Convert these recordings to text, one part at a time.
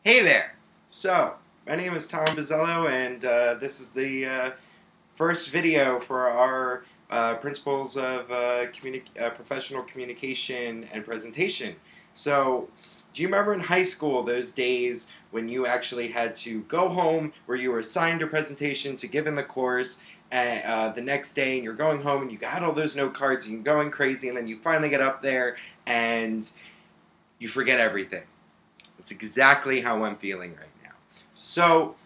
Hey there! So, my name is Tom Bizzello, and this is the first video for our Principles of Professional Communication and Presentation. So, do you remember in high school those days when you actually had to go home, where you were assigned a presentation to give in the course, the next day, and you're going home and you got all those note cards and you're going crazy, and then you finally get up there and you forget everything? It's exactly how I'm feeling right now. So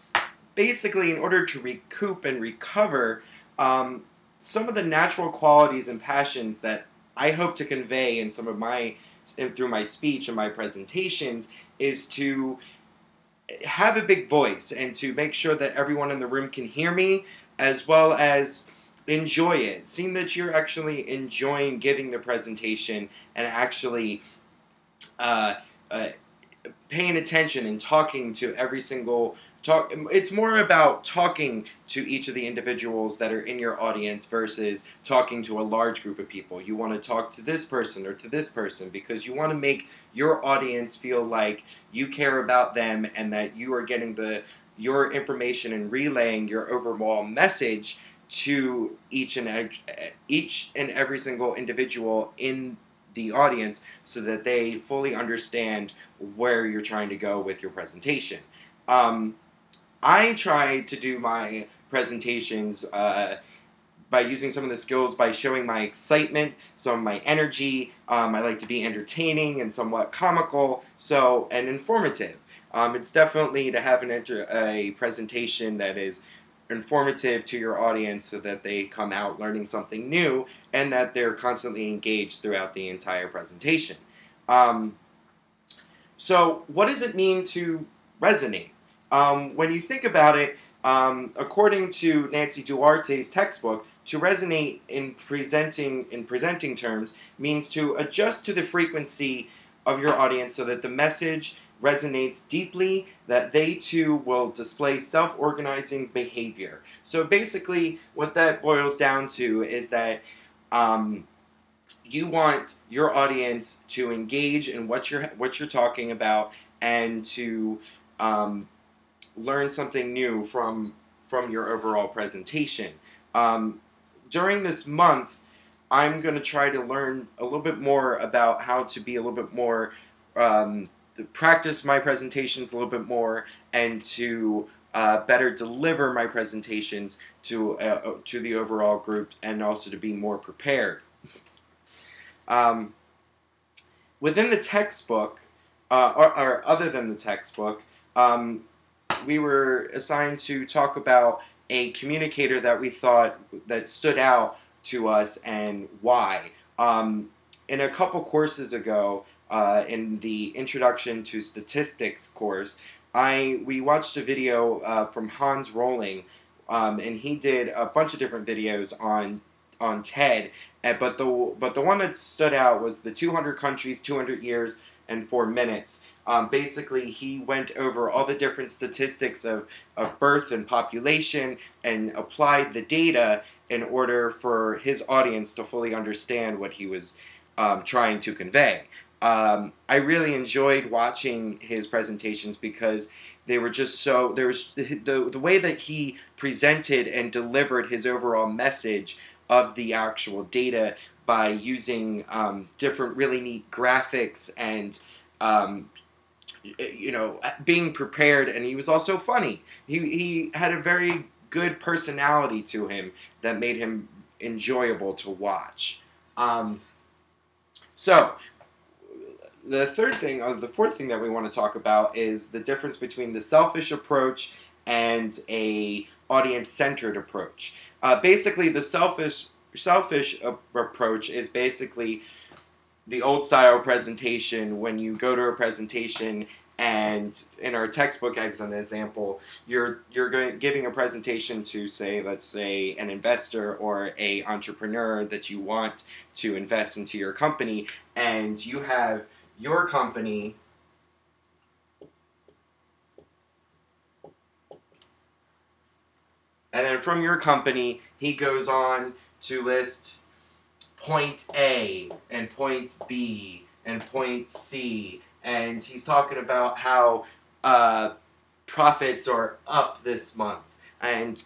basically, in order to recoup and recover some of the natural qualities and passions that I hope to convey in through my speech and my presentations, is to have a big voice and to make sure that everyone in the room can hear me, as well as enjoy it. Seeing that you're actually enjoying giving the presentation and actually uh, uh, paying attention and talking to every single talk. It's more about talking to each of the individuals that are in your audience versus talking to a large group of people. You want to talk to this person or to this person because you want to make your audience feel like you care about them and that you are getting your information and relaying your overall message to each and every single individual in the audience, so that they fully understand where you're trying to go with your presentation. I try to do my presentations by using some of the skills by showing my excitement, some of my energy. I like to be entertaining and somewhat comical, and informative. It's definitely to have a presentation that is informative to your audience, so that they come out learning something new and that they're constantly engaged throughout the entire presentation. So what does it mean to resonate? When you think about it, according to Nancy Duarte's textbook, to resonate in presenting terms means to adjust to the frequency of your audience so that the message resonates deeply, that they too will display self-organizing behavior. So basically what that boils down to is that you want your audience to engage in what you're talking about, and to learn something new from your overall presentation. During this month, I'm going to try to learn a little bit more about how to be a little bit more practice my presentations a little bit more, and to better deliver my presentations to the overall group, and also to be more prepared. Within the textbook, or other than the textbook, we were assigned to talk about a communicator that we thought that stood out to us, and why. In a couple courses ago, in the Introduction to Statistics course, we watched a video from Hans Rowling, and he did a bunch of different videos on TED, but the one that stood out was the 200 countries, 200 years, and 4 minutes. Basically, he went over all the different statistics of birth and population, and applied the data in order for his audience to fully understand what he was trying to convey. I really enjoyed watching his presentations because they were just so, the way that he presented and delivered his overall message of the actual data by using different really neat graphics, and being prepared. And he was also funny. He had a very good personality to him that made him enjoyable to watch. So the fourth thing that we want to talk about is the difference between the selfish approach and a audience-centered approach. Basically, the selfish approach is basically the old style presentation. When you go to a presentation, and in our textbook, as an example, you're giving a presentation to, let's say, an investor or a entrepreneur that you want to invest into your company, and you have your company, and then from your company, he goes on to list point A and point B and point C, and he's talking about how profits are up this month, and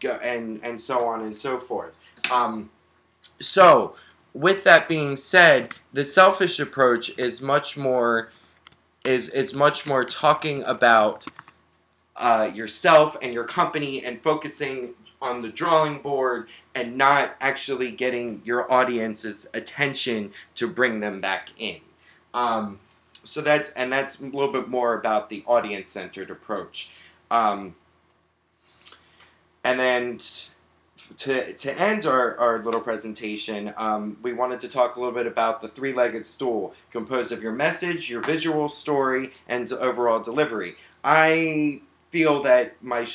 so on and so forth. So, with that being said, the selfish approach is much more talking about yourself and your company and focusing on the drawing board and not actually getting your audience's attention to bring them back in. So that's a little bit more about the audience-centered approach. And then to end our little presentation, we wanted to talk a little bit about the three-legged stool, composed of your message, your visual story, and overall delivery. I feel that my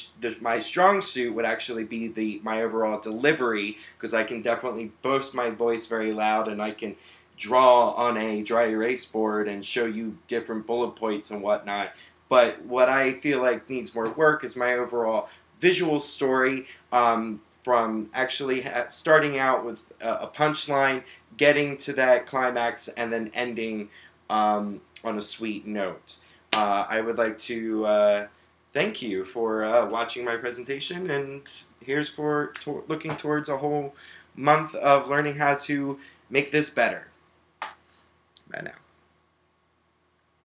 strong suit would actually be my overall delivery, because I can definitely boast my voice very loud, and I can draw on a dry erase board and show you different bullet points and whatnot. But what I feel like needs more work is my overall visual story, from actually starting out with a punchline, getting to that climax, and then ending on a sweet note. I would like to thank you for watching my presentation, and here's for looking towards a whole month of learning how to make this better. Bye now.